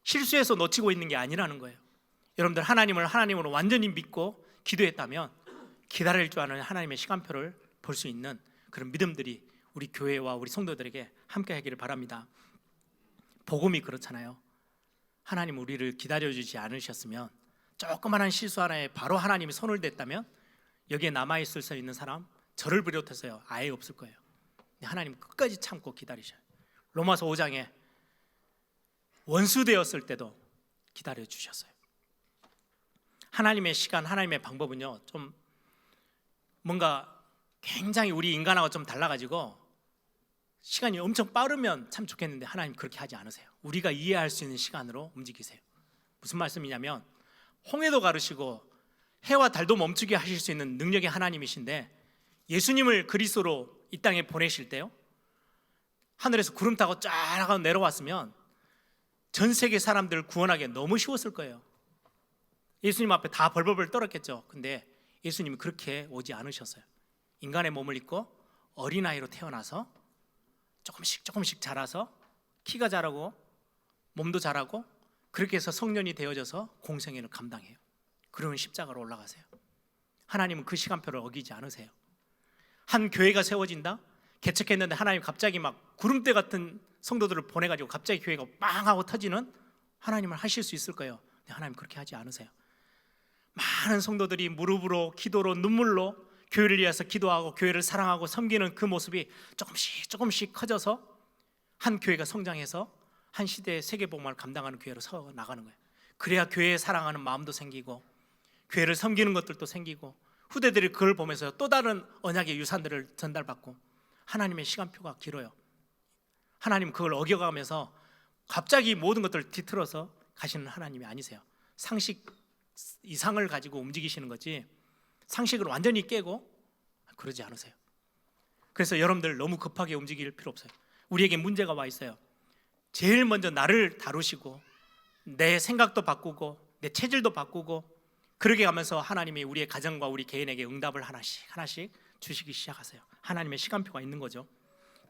실수해서 놓치고 있는 게 아니라는 거예요. 여러분들 하나님을 하나님으로 완전히 믿고 기도했다면 기다릴 줄 아는 하나님의 시간표를 볼 수 있는 그런 믿음들이 우리 교회와 우리 성도들에게 함께 하기를 바랍니다. 복음이 그렇잖아요. 하나님 우리를 기다려주지 않으셨으면, 조그마한 실수 하나에 바로 하나님이 손을 댔다면 여기에 남아있을 수 있는 사람, 저를 비롯해서요, 아예 없을 거예요. 하나님 끝까지 참고 기다리셔요. 로마서 5장에 원수 되었을 때도 기다려 주셨어요. 하나님의 시간, 하나님의 방법은요, 좀 뭔가 굉장히 우리 인간하고 좀 달라가지고 시간이 엄청 빠르면 참 좋겠는데 하나님 그렇게 하지 않으세요. 우리가 이해할 수 있는 시간으로 움직이세요. 무슨 말씀이냐면 홍해도 가르시고 해와 달도 멈추게 하실 수 있는 능력의 하나님이신데 예수님을 그리스도로 이 땅에 보내실 때요, 하늘에서 구름 타고 쫙 내려왔으면 전 세계 사람들을 구원하기 너무 쉬웠을 거예요. 예수님 앞에 다 벌벌벌 떨었겠죠. 근데 예수님이 그렇게 오지 않으셨어요. 인간의 몸을 입고 어린아이로 태어나서 조금씩 자라서 키가 자라고 몸도 자라고 그렇게 해서 성년이 되어져서 공생애를 감당해요. 그러면 십자가로 올라가세요. 하나님은 그 시간표를 어기지 않으세요. 한 교회가 세워진다? 개척했는데 하나님 갑자기 막 구름대 같은 성도들을 보내가지고 갑자기 교회가 빵 하고 터지는 하나님을 하실 수 있을 거예요. 근데 하나님 그렇게 하지 않으세요. 많은 성도들이 무릎으로 기도로 눈물로 교회를 위해서 기도하고 교회를 사랑하고 섬기는 그 모습이 조금씩 커져서 한 교회가 성장해서 한 시대의 세계복음을 감당하는 교회로 서 나가는 거예요. 그래야 교회에 사랑하는 마음도 생기고 교회를 섬기는 것들도 생기고 후대들이 그걸 보면서 또 다른 언약의 유산들을 전달받고 하나님의 시간표가 길어요. 하나님 그걸 어겨가면서 갑자기 모든 것들을 뒤틀어서 가시는 하나님이 아니세요. 상식 이상을 가지고 움직이시는 거지 상식을 완전히 깨고 그러지 않으세요. 그래서 여러분들 너무 급하게 움직일 필요 없어요. 우리에게 문제가 와 있어요. 제일 먼저 나를 다루시고 내 생각도 바꾸고 내 체질도 바꾸고 그렇게 가면서 하나님이 우리의 가정과 우리 개인에게 응답을 하나씩 주시기 시작하세요. 하나님의 시간표가 있는 거죠.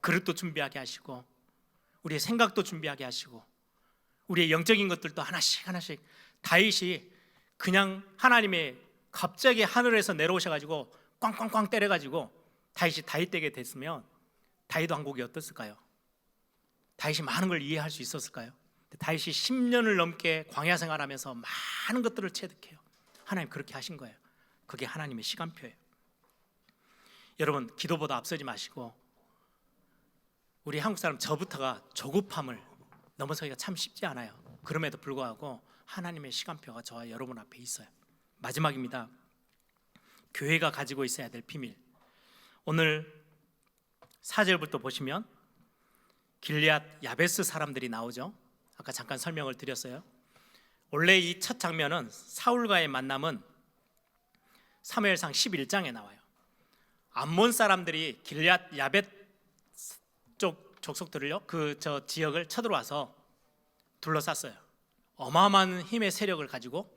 그릇도 준비하게 하시고 우리의 생각도 준비하게 하시고 우리의 영적인 것들도 하나씩 다윗이 그냥 하나님의 갑자기 하늘에서 내려오셔가지고 꽝꽝꽝 때려가지고 다윗이 다윗 되게 됐으면 다윗 왕국이 어땠을까요? 다윗이 많은 걸 이해할 수 있었을까요? 다윗이 10년을 넘게 광야 생활하면서 많은 것들을 체득해요. 하나님 그렇게 하신 거예요. 그게 하나님의 시간표예요. 여러분 기도보다 앞서지 마시고 우리 한국 사람 저부터가 조급함을 넘어서기가 참 쉽지 않아요. 그럼에도 불구하고 하나님의 시간표가 저와 여러분 앞에 있어요. 마지막입니다. 교회가 가지고 있어야 될 비밀. 오늘 4절부터 보시면 길리앗 야베스 사람들이 나오죠. 아까 잠깐 설명을 드렸어요. 원래 이 첫 장면은 사울과의 만남은 사무엘상 11장에 나와요. 암몬 사람들이 길리앗 야벳 쪽 족속들을요, 그 저 지역을 쳐들어와서 둘러쌌어요. 어마어마한 힘의 세력을 가지고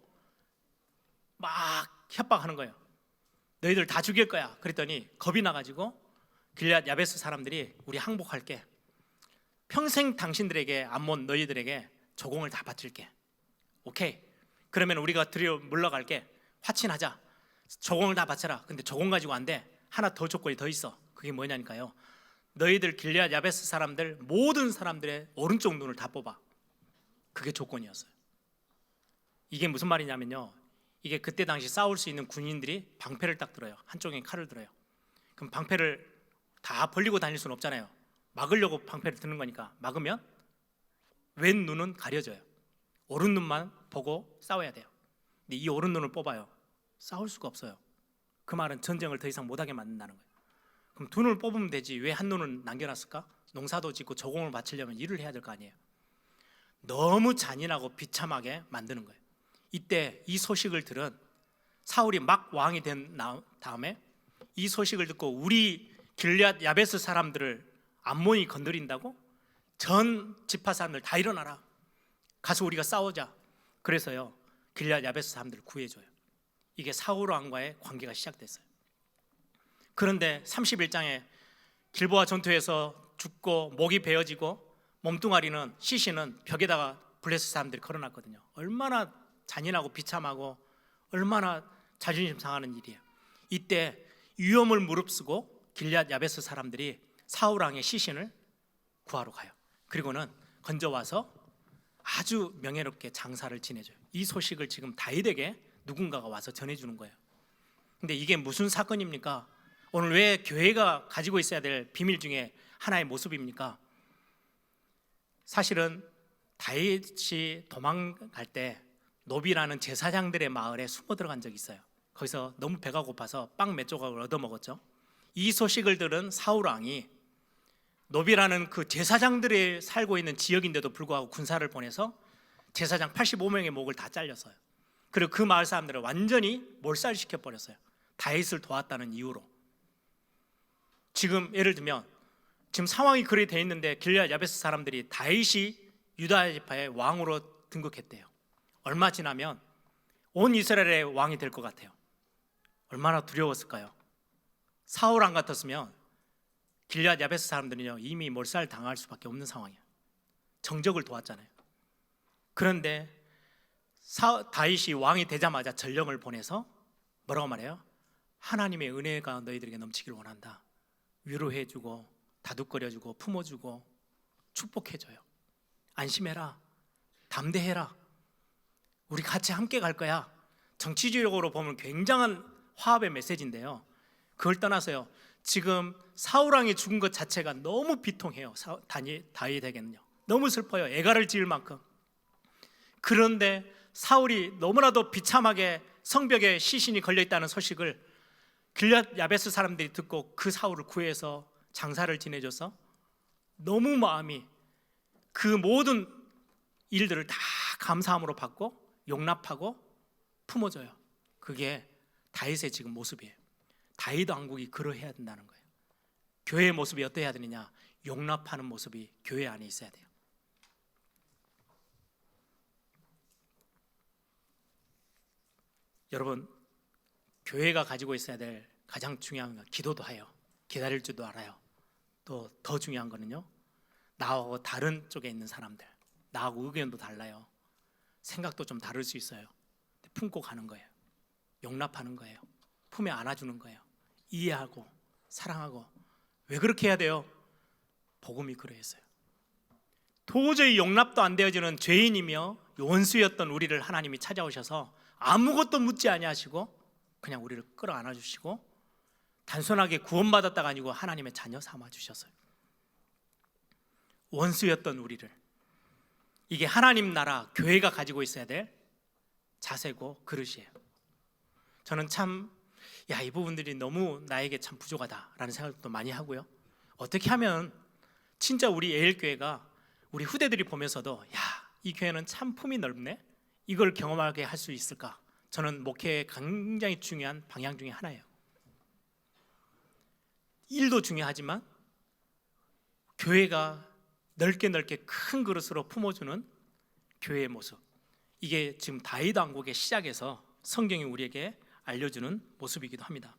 막 협박하는 거예요. 너희들 다 죽일 거야. 그랬더니 겁이 나가지고 길리앗 야베스 사람들이 우리 항복할게. 평생 당신들에게 암몬 너희들에게 조공을 다 바칠게. 오케이. 그러면 우리가 들여 물러갈게. 화친하자. 조공을 다 바쳐라. 근데 조공 가지고 안 돼. 하나 더 조건이 더 있어. 그게 뭐냐니까요. 너희들 길리앗 야베스 사람들 모든 사람들의 오른쪽 눈을 다 뽑아. 그게 조건이었어요. 이게 무슨 말이냐면요, 이게 그때 당시 싸울 수 있는 군인들이 방패를 딱 들어요. 한쪽에 칼을 들어요. 그럼 방패를 다 벌리고 다닐 수는 없잖아요. 막으려고 방패를 드는 거니까 막으면 왼 눈은 가려져요. 오른 눈만 보고 싸워야 돼요. 근데 이 오른 눈을 뽑아요. 싸울 수가 없어요. 그 말은 전쟁을 더 이상 못하게 만든다는 거예요. 그럼 두 눈을 뽑으면 되지 왜 한 눈은 남겨놨을까? 농사도 짓고 조공을 바치려면 일을 해야 될 거 아니에요. 너무 잔인하고 비참하게 만드는 거예요. 이때 이 소식을 들은 사울이 막 왕이 된 다음에 이 소식을 듣고 우리 길리앗 야베스 사람들을 암몬이 건드린다고? 전 지파 사람들 다 일어나라. 가서 우리가 싸우자. 그래서요 길리앗 야베스 사람들을 구해줘요. 이게 사울 왕과의 관계가 시작됐어요. 그런데 31장에 길보아 전투에서 죽고 목이 베어지고 몸뚱아리는 시신은 벽에다가 블레셋 사람들이 걸어놨거든요. 얼마나 잔인하고 비참하고 얼마나 자존심 상하는 일이에요. 이때 위험을 무릅쓰고 길리앗 야베스 사람들이 사울 왕의 시신을 구하러 가요. 그리고는 건져와서 아주 명예롭게 장사를 지내줘요. 이 소식을 지금 다윗에게 누군가가 와서 전해주는 거예요. 근데 이게 무슨 사건입니까? 오늘 왜 교회가 가지고 있어야 될 비밀 중에 하나의 모습입니까? 사실은 다윗이 도망갈 때 노비라는 제사장들의 마을에 숨어 들어간 적이 있어요. 거기서 너무 배가 고파서 빵 몇 조각을 얻어먹었죠. 이 소식을 들은 사울 왕이 노비라는 그 제사장들이 살고 있는 지역인데도 불구하고 군사를 보내서 제사장 85명의 목을 다 잘렸어요. 그리고 그 마을 사람들을 완전히 몰살시켜 버렸어요. 다윗을 도왔다는 이유로. 지금 예를 들면 지금 상황이 그렇게 돼 있는데 길르앗 야베스 사람들이 다윗이 유다 지파의 왕으로 등극했대요. 얼마 지나면 온 이스라엘의 왕이 될 것 같아요. 얼마나 두려웠을까요? 사울 안 같았으면 길르앗 야베스 사람들은요 이미 몰살 당할 수밖에 없는 상황이에요. 정적을 도왔잖아요. 그런데 다윗이 왕이 되자마자 전령을 보내서 뭐라고 말해요? 하나님의 은혜가 너희들에게 넘치기를 원한다. 위로해주고 다독거려주고 품어주고 축복해줘요. 안심해라. 담대해라. 우리 같이 함께 갈 거야. 정치적으로 보면 굉장한 화합의 메시지인데요. 그걸 떠나서요. 지금 사울왕이 죽은 것 자체가 너무 비통해요. 다윗에게는요. 너무 슬퍼요. 애가를 지을 만큼. 그런데 사울이 너무나도 비참하게 성벽에 시신이 걸려있다는 소식을 길르앗 야베스 사람들이 듣고 그 사울을 구해서 장사를 지내줘서 너무 마음이 그 모든 일들을 다 감사함으로 받고 용납하고 품어줘요. 그게 다윗의 지금 모습이에요. 다윗 왕국이 그러해야 된다는 거예요. 교회의 모습이 어떠해야 되느냐? 용납하는 모습이 교회 안에 있어야 돼요. 여러분, 교회가 가지고 있어야 될 가장 중요한 건 기도도 해요. 기다릴 줄도 알아요. 또 더 중요한 거는요, 나하고 다른 쪽에 있는 사람들, 나하고 의견도 달라요. 생각도 좀 다를 수 있어요. 품고 가는 거예요. 용납하는 거예요. 품에 안아주는 거예요. 이해하고 사랑하고. 왜 그렇게 해야 돼요? 복음이 그러했어요. 도저히 용납도 안 되어지는 죄인이며 원수였던 우리를 하나님이 찾아오셔서 아무것도 묻지 아니하시고 그냥 우리를 끌어안아 주시고 단순하게 구원받았다가 아니고 하나님의 자녀 삼아 주셨어요. 원수였던 우리를. 이게 하나님 나라 교회가 가지고 있어야 될 자세고 그릇이에요. 저는 참 이 부분들이 너무 나에게 참 부족하다라는 생각도 많이 하고요. 어떻게 하면 진짜 우리 에일교회가 우리 후대들이 보면서도 이 교회는 참 품이 넓네, 이걸 경험하게 할 수 있을까? 저는 목회의 굉장히 중요한 방향 중에 하나예요. 일도 중요하지만 교회가 넓게 큰 그릇으로 품어주는 교회의 모습, 이게 지금 다윗 왕국의 시작에서 성경이 우리에게 알려주는 모습이기도 합니다.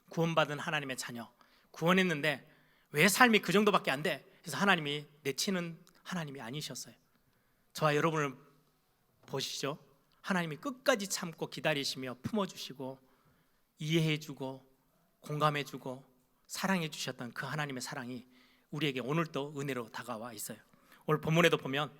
구원받은 하나님의 자녀, 구원했는데 왜 삶이 그 정도밖에 안 돼? 그래서 하나님이 내치는 하나님이 아니셨어요. 저와 여러분을 보시죠. 하나님이 끝까지 참고 기다리시며 품어주시고 이해해주고 공감해주고 사랑해주셨던 그 하나님의 사랑이 우리에게 오늘도 은혜로 다가와 있어요. 오늘 본문에도 보면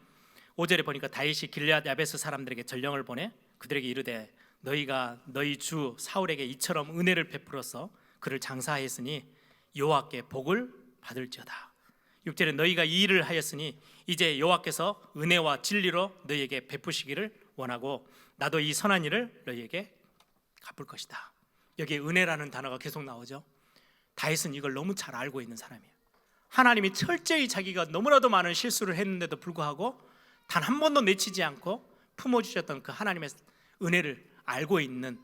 5절에 보니까 다윗이 길르앗 야베스 사람들에게 전령을 보내 그들에게 이르되 너희가 너희 주 사울에게 이처럼 은혜를 베풀어서 그를 장사하였으니 여호와께 복을 받을지어다. 6절에 너희가 이 일을 하였으니 이제 여호와께서 은혜와 진리로 너희에게 베푸시기를 원하고 나도 이 선한 일을 너희에게 갚을 것이다. 여기에 은혜라는 단어가 계속 나오죠. 다윗은 이걸 너무 잘 알고 있는 사람이에요. 하나님이 철저히 자기가 너무나도 많은 실수를 했는데도 불구하고 단 한 번도 내치지 않고 품어주셨던 그 하나님의 은혜를 알고 있는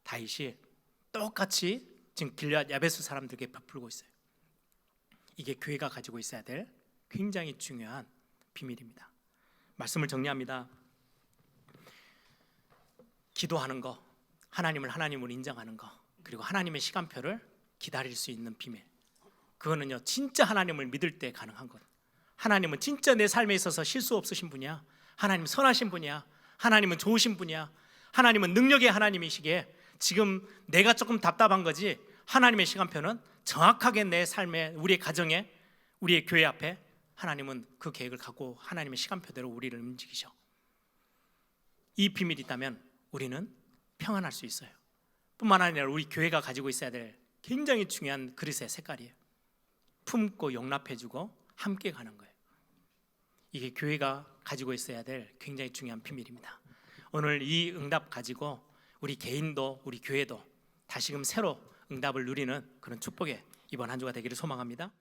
다윗이 똑같이 지금 길르앗 야베스 사람들에게 베풀고 있어요. 이게 교회가 가지고 있어야 될 굉장히 중요한 비밀입니다. 말씀을 정리합니다. 기도하는 거, 하나님을 하나님으로 인정하는 거, 그리고 하나님의 시간표를 기다릴 수 있는 비밀, 그거는요 진짜 하나님을 믿을 때 가능한 것. 하나님은 진짜 내 삶에 있어서 실수 없으신 분이야. 하나님은 선하신 분이야. 하나님은 좋으신 분이야. 하나님은 능력의 하나님이시기에 지금 내가 조금 답답한 거지 하나님의 시간표는 정확하게 내 삶에, 우리의 가정에, 우리의 교회 앞에 하나님은 그 계획을 갖고 하나님의 시간표대로 우리를 움직이셔. 이 비밀이 있다면 우리는 평안할 수 있어요. 뿐만 아니라 우리 교회가 가지고 있어야 될 굉장히 중요한 그릇의 색깔이에요. 품고 용납해주고 함께 가는 거예요. 이게 교회가 가지고 있어야 될 굉장히 중요한 비밀입니다. 오늘 이 응답 가지고 우리 개인도 우리 교회도 다시금 새로 응답을 누리는 그런 축복의 이번 한 주가 되기를 소망합니다.